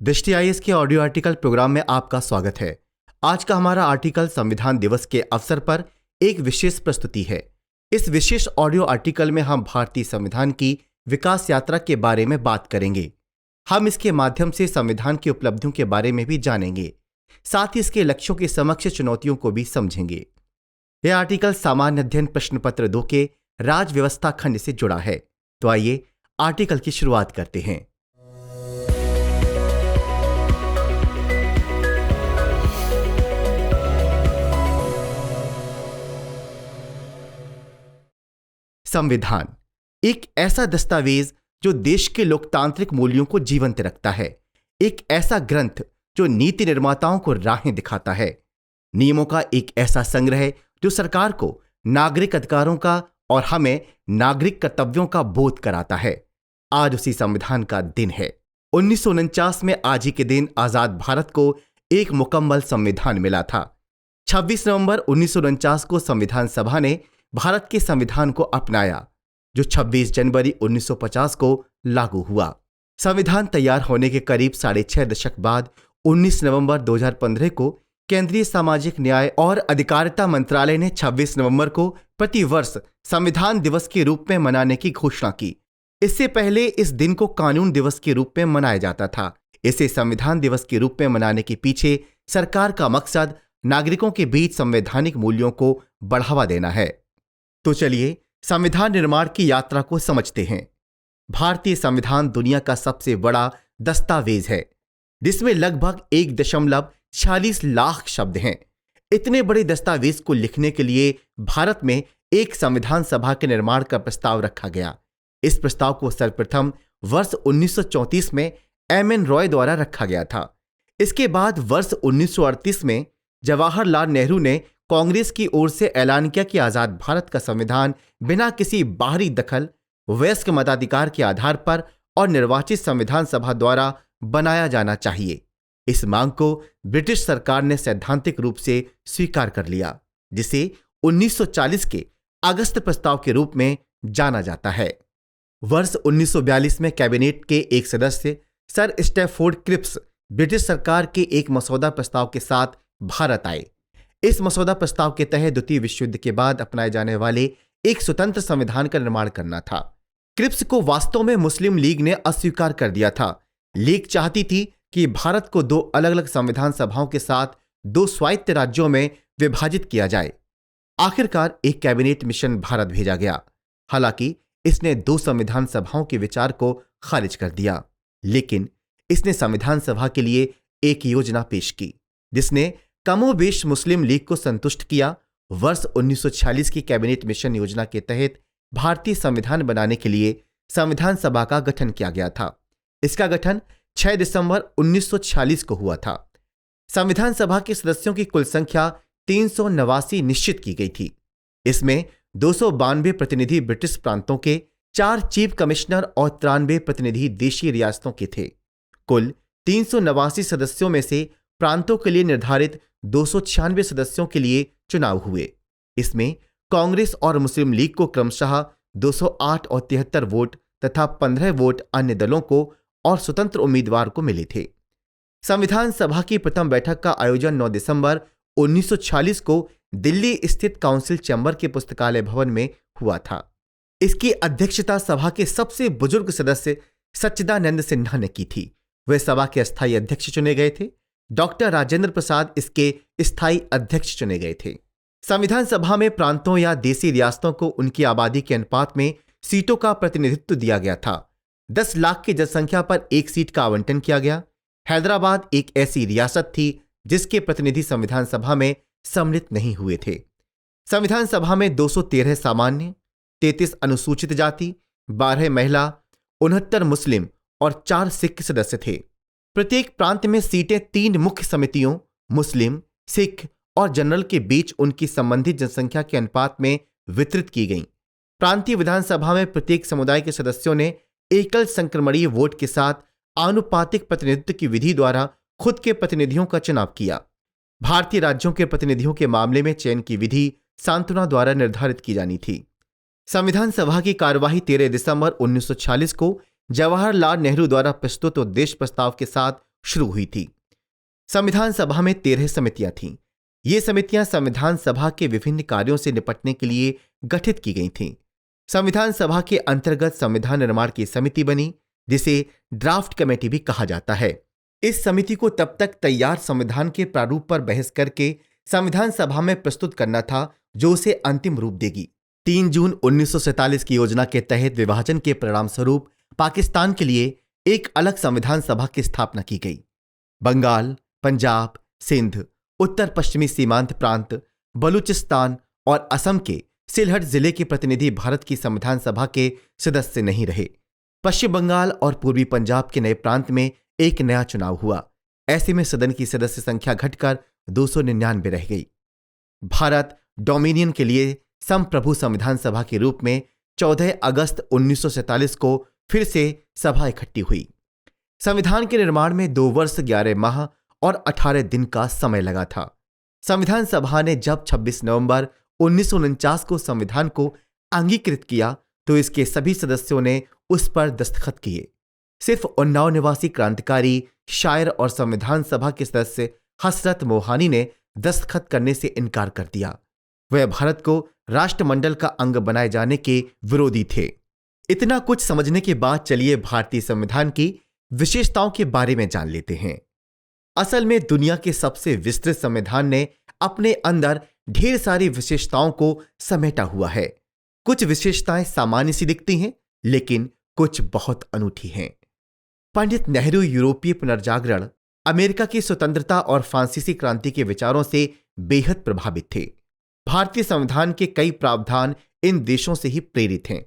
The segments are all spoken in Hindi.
दृष्टि आईएएस के ऑडियो आर्टिकल प्रोग्राम में आपका स्वागत है। आज का हमारा आर्टिकल संविधान दिवस के अवसर पर एक विशेष प्रस्तुति है। इस विशेष ऑडियो आर्टिकल में हम भारतीय संविधान की विकास यात्रा के बारे में बात करेंगे। हम इसके माध्यम से संविधान की उपलब्धियों के बारे में भी जानेंगे, साथ ही इसके लक्ष्यों के समक्ष चुनौतियों को भी समझेंगे। यह आर्टिकल सामान्य अध्ययन प्रश्न पत्र 2 के राज व्यवस्था खंड से जुड़ा है। तो आइए आर्टिकल की शुरुआत करते हैं। संविधान एक ऐसा दस्तावेज जो देश के लोकतांत्रिक मूल्यों को जीवंत रखता है। एक ऐसा ग्रंथ जो नीति निर्माताओं को राहें दिखाता है। नियमों का एक ऐसा संग्रह जो सरकार को नागरिक अधिकारों का और हमें नागरिक कर्तव्यों का बोध कराता है। आज उसी संविधान का दिन है। 1949 में आज ही के दिन आजाद भारत को एक मुकम्मल संविधान मिला था। 26 नवंबर 1949 को संविधान सभा ने भारत के संविधान को अपनाया, जो 26 जनवरी 1950 को लागू हुआ। संविधान तैयार होने के करीब 6.5 दशक बाद 19 नवंबर 2015 को केंद्रीय सामाजिक न्याय और अधिकारिता मंत्रालय ने 26 नवंबर को प्रतिवर्ष संविधान दिवस के रूप में मनाने की घोषणा की। इससे पहले इस दिन को कानून दिवस के रूप में मनाया जाता था। इसे संविधान दिवस के रूप में मनाने के पीछे सरकार का मकसद नागरिकों के बीच संवैधानिक मूल्यों को बढ़ावा देना है। तो चलिए संविधान निर्माण की यात्रा को समझते हैं। भारतीय संविधान दुनिया का सबसे बड़ा दस्तावेज है, जिसमें लगभग 1.46 लाख शब्द हैं। इतने बड़े दस्तावेज को लिखने के लिए भारत में एक संविधान सभा के निर्माण का प्रस्ताव रखा गया। इस प्रस्ताव को सर्वप्रथम वर्ष 1934 में एम.एन. रॉय द्वारा रखा गया था। इसके बाद वर्ष 1938 में जवाहरलाल नेहरू ने कांग्रेस की ओर से ऐलान किया कि आजाद भारत का संविधान बिना किसी बाहरी दखल, वयस्क मताधिकार के आधार पर और निर्वाचित संविधान सभा द्वारा बनाया जाना चाहिए। इस मांग को ब्रिटिश सरकार ने सैद्धांतिक रूप से स्वीकार कर लिया, जिसे 1940 के अगस्त प्रस्ताव के रूप में जाना जाता है। वर्ष 1942 में कैबिनेट के एक सदस्य सर स्टैफोर्ड क्रिप्स ब्रिटिश सरकार के एक मसौदा प्रस्ताव के साथ भारत आए। इस मसौदा प्रस्ताव के तहत द्वितीय विश्व युद्ध के बाद अपनाए जाने वाले एक स्वतंत्र संविधान का निर्माण करना था। क्रिप्स को वास्तव में मुस्लिम लीग ने अस्वीकार कर दिया था। लीग चाहती थी कि भारत को 2 अलग अलग संविधान सभाओं के साथ 2 स्वायत्त राज्यों में विभाजित किया जाए। आखिरकार एक कैबिनेट मिशन भारत भेजा गया। हालांकि इसने 2 संविधान सभाओं के विचार को खारिज कर दिया, लेकिन इसने संविधान सभा के लिए एक योजना पेश की, जिसने कमोबेश मुस्लिम लीग को संतुष्ट किया। वर्ष 1946 की कैबिनेट मिशन योजना के तहत भारतीय संविधान बनाने के लिए संविधान सभा का गठन किया गया था। इसका गठन 6 दिसंबर 1946 को हुआ था। संविधान सभा के सदस्यों की कुल संख्या 389 निश्चित की गई थी। इसमें 292 प्रतिनिधि ब्रिटिश प्रांतों के, 4 चीफ कमिश्नर और 93 प्रतिनिधि देशी रियासतों के थे। कुल 389 सदस्यों में से प्रांतों के लिए निर्धारित 296 सदस्यों के लिए चुनाव हुए। इसमें कांग्रेस और मुस्लिम लीग को क्रमशः 208 और 73 वोट तथा 15 वोट अन्य दलों को और स्वतंत्र उम्मीदवार को मिले थे। संविधान सभा की प्रथम बैठक का आयोजन 9 दिसंबर 1946 को दिल्ली स्थित काउंसिल चैम्बर के पुस्तकालय भवन में हुआ था। इसकी अध्यक्षता सभा के सबसे बुजुर्ग सदस्य सच्चिदानंद सिन्हा ने की थी। वे सभा के अस्थायी अध्यक्ष चुने गए थे। डॉक्टर राजेंद्र प्रसाद इसके स्थायी अध्यक्ष चुने गए थे। संविधान सभा में प्रांतों या देशी रियासतों को उनकी आबादी के अनुपात में सीटों का प्रतिनिधित्व दिया गया था। 10 लाख की जनसंख्या पर एक सीट का आवंटन किया गया। हैदराबाद एक ऐसी रियासत थी जिसके प्रतिनिधि संविधान सभा में सम्मिलित नहीं हुए थे। संविधान सभा में 213 सामान्य, 33 अनुसूचित जाति, 12 महिला, 69 मुस्लिम और 4 सिख सदस्य थे। प्रत्येक प्रांत में सीटें 3 मुख्य समितियों, मुस्लिम, सिख और जनरल के बीच उनकी संबंधित जनसंख्या के अनुपात में वितरित की गईं। प्रांतीय विधानसभा में प्रत्येक समुदाय के सदस्यों ने एकल संक्रमणीय वोट के साथ आनुपातिक प्रतिनिधित्व की विधि द्वारा खुद के प्रतिनिधियों का चुनाव किया। भारतीय राज्यों के प्रतिनिधियों के मामले में चयन की विधि सांत्वना द्वारा निर्धारित की जानी थी। संविधान सभा की कार्यवाही 13 दिसंबर 1946 को जवाहरलाल नेहरू द्वारा प्रस्तुत उद्देश्य प्रस्ताव के साथ शुरू हुई थी। संविधान सभा में 13 समितियां थीं। ये समितियां संविधान सभा के विभिन्न कार्यों से निपटने के लिए गठित की गई थीं। संविधान सभा के अंतर्गत संविधान निर्माण की समिति बनी, जिसे ड्राफ्ट कमेटी भी कहा जाता है। इस समिति को तब तक तैयार संविधान के प्रारूप पर बहस करके संविधान सभा में प्रस्तुत करना था, जो उसे अंतिम रूप देगी। 3 जून 1947 की योजना के तहत विभाजन के परिणाम स्वरूप पाकिस्तान के लिए एक अलग संविधान सभा की स्थापना की गई। बंगाल, पंजाब, सिंध, उत्तर पश्चिमी सीमांत प्रांत, बलूचिस्तान और असम के सिलहट जिले के प्रतिनिधि भारत की संविधान सभा के सदस्य नहीं रहे। पश्चिम बंगाल और पूर्वी पंजाब के नए प्रांत में एक नया चुनाव हुआ। ऐसे में सदन की सदस्य संख्या घटकर 299 रह गई। भारत डोमिनियन के लिए संप्रभु संविधान सभा के रूप में 14 अगस्त 1947 को फिर से सभा इकट्ठी हुई। संविधान के निर्माण में 2 वर्ष 11 माह और 18 दिन का समय लगा था। संविधान सभा ने जब 26 नवंबर 1949 को संविधान को अंगीकृत किया तो इसके सभी सदस्यों ने उस पर दस्तखत किए। सिर्फ उन्नाव निवासी क्रांतिकारी, शायर और संविधान सभा के सदस्य हसरत मोहानी ने दस्तखत करने से इनकार कर दिया। वह भारत को राष्ट्रमंडल का अंग बनाए जाने के विरोधी थे। इतना कुछ समझने के बाद चलिए भारतीय संविधान की विशेषताओं के बारे में जान लेते हैं। असल में दुनिया के सबसे विस्तृत संविधान ने अपने अंदर ढेर सारी विशेषताओं को समेटा हुआ है। कुछ विशेषताएं सामान्य सी दिखती हैं, लेकिन कुछ बहुत अनूठी हैं। पंडित नेहरू यूरोपीय पुनर्जागरण, अमेरिका की स्वतंत्रता और फ्रांसीसी क्रांति के विचारों से बेहद प्रभावित थे। भारतीय संविधान के कई प्रावधान इन देशों से ही प्रेरित हैं।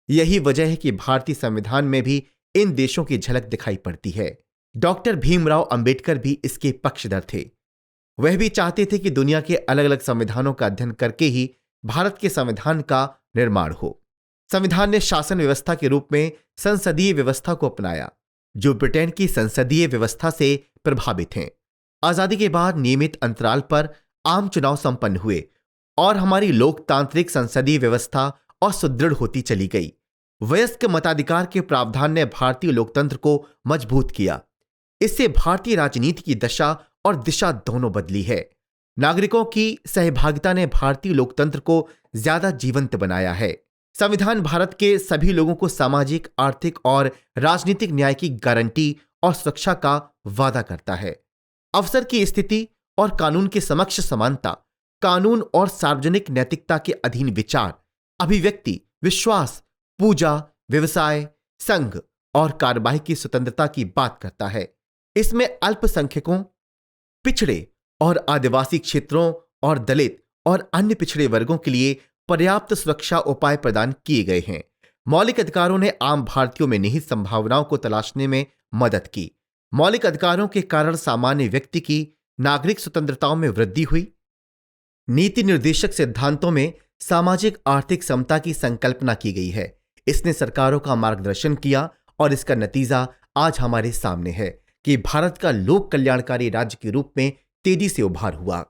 यही वजह है कि भारतीय संविधान में भी इन देशों की झलक दिखाई पड़ती है। डॉक्टर भीमराव अंबेडकर भी इसके पक्षधर थे। वह भी चाहते थे कि दुनिया के अलग अलग संविधानों का अध्ययन करके ही भारत के संविधान का निर्माण हो। संविधान ने शासन व्यवस्था के रूप में संसदीय व्यवस्था को अपनाया, जो ब्रिटेन की संसदीय व्यवस्था से प्रभावित हैं। आजादी के बाद नियमित अंतराल पर आम चुनाव संपन्न हुए और हमारी लोकतांत्रिक संसदीय व्यवस्था और सुदृढ़ होती चली गई। वयस्क मताधिकार के प्रावधान ने भारतीय लोकतंत्र को मजबूत किया। इससे भारतीय राजनीति की दशा और दिशा दोनों बदली है। नागरिकों की सहभागिता ने भारतीय लोकतंत्र को ज्यादा जीवंत बनाया है। संविधान भारत के सभी लोगों को सामाजिक, आर्थिक और राजनीतिक न्याय की गारंटी और सुरक्षा का वादा करता है। अवसर की स्थिति और कानून के समक्ष समानता, कानून और सार्वजनिक नैतिकता के अधीन विचार, अभिव्यक्ति, विश्वास, पूजा, व्यवसाय, संघ और कार्यवाही की स्वतंत्रता की बात करता है। इसमें अल्पसंख्यकों, पिछड़े और आदिवासी क्षेत्रों और दलित और अन्य पिछड़े वर्गों के लिए पर्याप्त सुरक्षा उपाय प्रदान किए गए हैं। मौलिक अधिकारों ने आम भारतीयों में निहित संभावनाओं को तलाशने में मदद की। मौलिक अधिकारों के कारण सामान्य व्यक्ति की नागरिक स्वतंत्रताओं में वृद्धि हुई। नीति निर्देशक सिद्धांतों में सामाजिक आर्थिक समता की संकल्पना की गई है। इसने सरकारों का मार्गदर्शन किया और इसका नतीजा आज हमारे सामने है कि भारत का लोक कल्याणकारी राज्य के रूप में तेजी से उभार हुआ।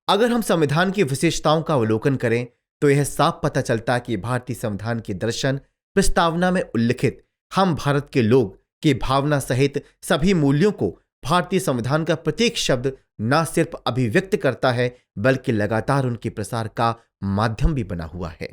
अगर हम संविधान की विशेषताओं का अवलोकन करें तो यह साफ पता चलता है कि भारतीय संविधान के दर्शन प्रस्तावना में उल्लिखित हम भारत के लोग की भावना सहित सभी मूल्यों को भारतीय संविधान का प्रत्येक शब्द न सिर्फ अभिव्यक्त करता है, बल्कि लगातार उनके प्रसार का माध्यम भी बना हुआ है।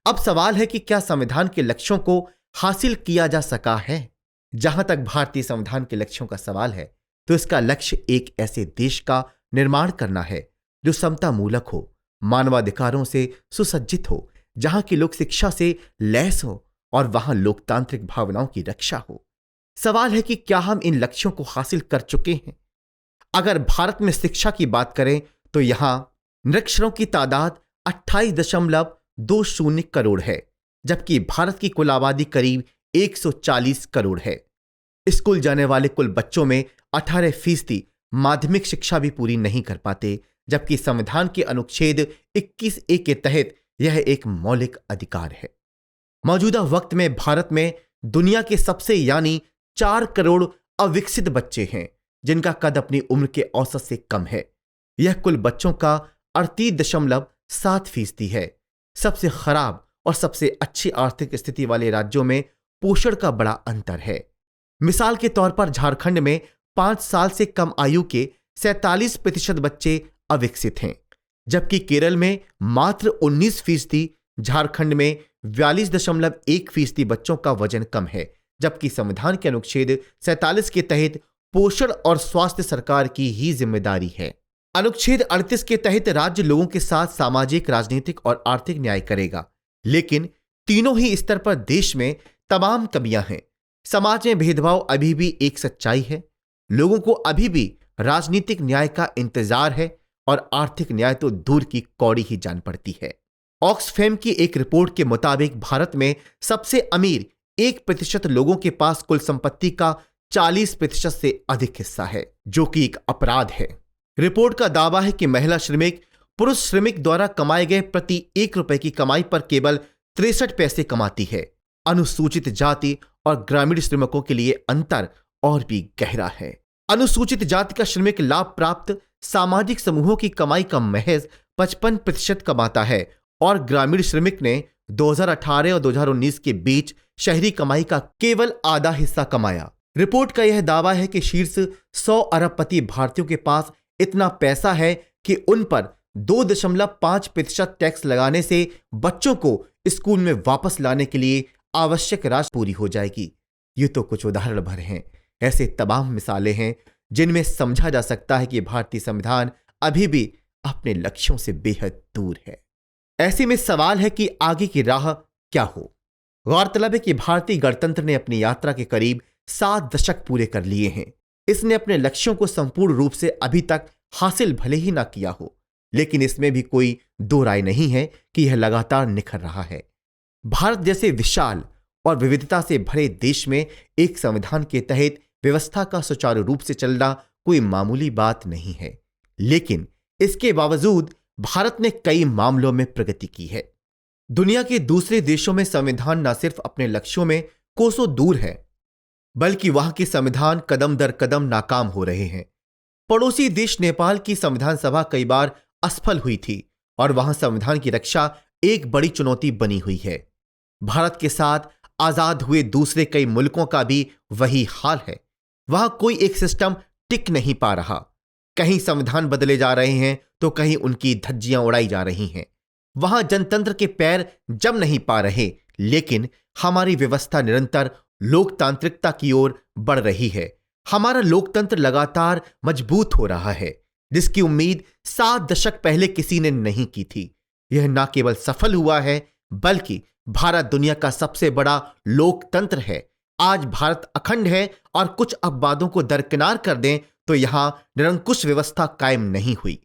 अब सवाल है कि क्या संविधान के लक्ष्यों को हासिल किया जा सका है? जहां तक भारतीय संविधान के लक्ष्यों का सवाल है, तो इसका लक्ष्य एक ऐसे देश का निर्माण करना है जो समता मूलक हो, मानवाधिकारों से सुसज्जित हो, जहां के लोग शिक्षा से लैस हो और वहां लोकतांत्रिक भावनाओं की रक्षा हो। सवाल है कि क्या हम इन लक्ष्यों को हासिल कर चुके हैं? अगर भारत में शिक्षा की बात करें तो यहां निरक्षरों की तादाद 28.20 करोड़ है, जबकि भारत की कुल आबादी करीब 140 करोड़ है। स्कूल जाने वाले कुल बच्चों में 18% माध्यमिक शिक्षा भी पूरी नहीं कर पाते, जबकि संविधान के अनुच्छेद 21A के तहत यह एक मौलिक अधिकार है। मौजूदा वक्त में भारत में दुनिया के सबसे यानी 4 करोड़ अविकसित बच्चे हैं, जिनका कद अपनी उम्र के औसत से कम है। यह कुल बच्चों का 38.7% है। सबसे खराब और सबसे अच्छी आर्थिक स्थिति वाले राज्यों में पोषण का बड़ा अंतर है। मिसाल के तौर पर झारखंड में 5 साल से कम आयु के 47% बच्चे अविकसित हैं, जबकि केरल में मात्र 19%, झारखंड में 42.1% बच्चों का वजन कम है, जबकि संविधान के अनुच्छेद 47 के तहत पोषण और स्वास्थ्य सरकार की ही जिम्मेदारी है। अनुच्छेद 38 के तहत राज्य लोगों के साथ सामाजिक, राजनीतिक और आर्थिक न्याय करेगा, लेकिन तीनों ही स्तर पर देश में तमाम कमियां हैं। समाज में भेदभाव अभी भी एक सच्चाई है, लोगों को अभी भी राजनीतिक न्याय का इंतजार है और आर्थिक न्याय तो दूर की कौड़ी ही जान पड़ती है। ऑक्सफैम की एक रिपोर्ट के मुताबिक भारत में सबसे अमीर 1% लोगों के पास कुल संपत्ति का 40% से अधिक हिस्सा है, जो कि एक अपराध है। रिपोर्ट का दावा है कि महिला श्रमिक पुरुष श्रमिक द्वारा कमाए गए प्रति 1 रुपए की कमाई पर केवल 63 पैसे कमाती है। अनुसूचित जाति और ग्रामीण श्रमिकों के लिए अंतर और भी गहरा है। अनुसूचित जाति का श्रमिक लाभ प्राप्त सामाजिक समूहों की कमाई का महज 55% कमाता है और ग्रामीण श्रमिक ने 2018 और 2019 के बीच शहरी कमाई का केवल आधा हिस्सा कमाया। रिपोर्ट का यह दावा है कि शीर्ष 100 अरबपति भारतीयों के पास इतना पैसा है कि उन पर 2.5% टैक्स लगाने से बच्चों को स्कूल में वापस लाने के लिए आवश्यक राशि पूरी हो जाएगी। ये तो कुछ उदाहरण भर हैं, ऐसे तमाम मिसालें हैं जिनमें समझा जा सकता है कि भारतीय संविधान अभी भी अपने लक्ष्यों से बेहद दूर है। ऐसे में सवाल है कि आगे की राह क्या हो। गौरतलब है कि भारतीय गणतंत्र ने अपनी यात्रा के करीब 7 दशक पूरे कर लिए हैं। इसने अपने लक्ष्यों को संपूर्ण रूप से अभी तक हासिल भले ही ना किया हो, लेकिन इसमें भी कोई दो राय नहीं है कि यह लगातार निखर रहा है। भारत जैसे विशाल और विविधता से भरे देश में एक संविधान के तहत व्यवस्था का सुचारू रूप से चलना कोई मामूली बात नहीं है, लेकिन इसके बावजूद भारत ने कई मामलों में प्रगति की है। दुनिया के दूसरे देशों में संविधान न सिर्फ अपने लक्ष्यों में कोसों दूर है, बल्कि वहां के संविधान कदम दर कदम नाकाम हो रहे हैं। पड़ोसी देश नेपाल की संविधान सभा कई बार असफल हुई थी और वहां संविधान की रक्षा एक बड़ी चुनौती बनी हुई है। भारत के साथ आजाद हुए दूसरे कई मुल्कों का भी वही हाल है। वहां कोई एक सिस्टम टिक नहीं पा रहा। कहीं संविधान बदले जा रहे हैं तो कहीं उनकी धज्जियां उड़ाई जा रही हैं। वहां जनतंत्र के पैर जम नहीं पा रहे, लेकिन हमारी व्यवस्था निरंतर लोकतांत्रिकता की ओर बढ़ रही है। हमारा लोकतंत्र लगातार मजबूत हो रहा है, जिसकी उम्मीद 7 दशक पहले किसी ने नहीं की थी। यह न केवल सफल हुआ है, बल्कि भारत दुनिया का सबसे बड़ा लोकतंत्र है। आज भारत अखंड है और कुछ अपवादों को दरकिनार कर दें तो यहां निरंकुश व्यवस्था कायम नहीं हुई।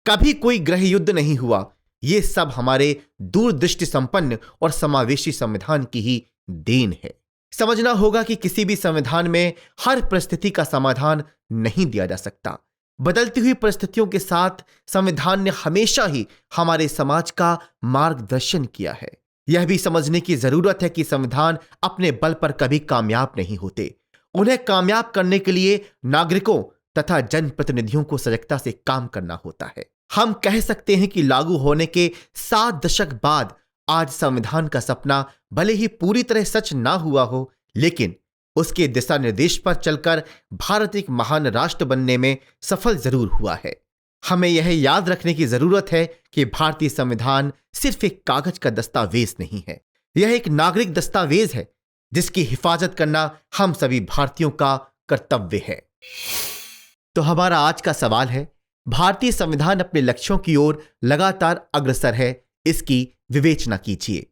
कभी कोई गृह युद्ध नहीं हुआ। ये सब हमारे दूरदृष्टि संपन्न और समावेशी संविधान की ही देन है। समझना होगा कि किसी भी संविधान में हर परिस्थिति का समाधान नहीं दिया जा सकता। बदलती हुई परिस्थितियों के साथ संविधान ने हमेशा ही हमारे समाज का मार्गदर्शन किया है। यह भी समझने की जरूरत है कि संविधान अपने बल पर कभी कामयाब नहीं होते। उन्हें कामयाब करने के लिए नागरिकों तथा जनप्रतिनिधियों को सजगता से काम करना होता है। हम कह सकते हैं कि लागू होने के 7 दशक बाद आज संविधान का सपना भले ही पूरी तरह सच ना हुआ हो, लेकिन उसके दिशा निर्देश पर चलकर भारत एक महान राष्ट्र बनने में सफल जरूर हुआ है। हमें यह याद रखने की जरूरत है कि भारतीय संविधान सिर्फ एक कागज का दस्तावेज नहीं है, यह एक नागरिक दस्तावेज है जिसकी हिफाजत करना हम सभी भारतीयों का कर्तव्य है। तो हमारा आज का सवाल है, भारतीय संविधान अपने लक्ष्यों की ओर लगातार अग्रसर है, इसकी विवेचना कीजिए।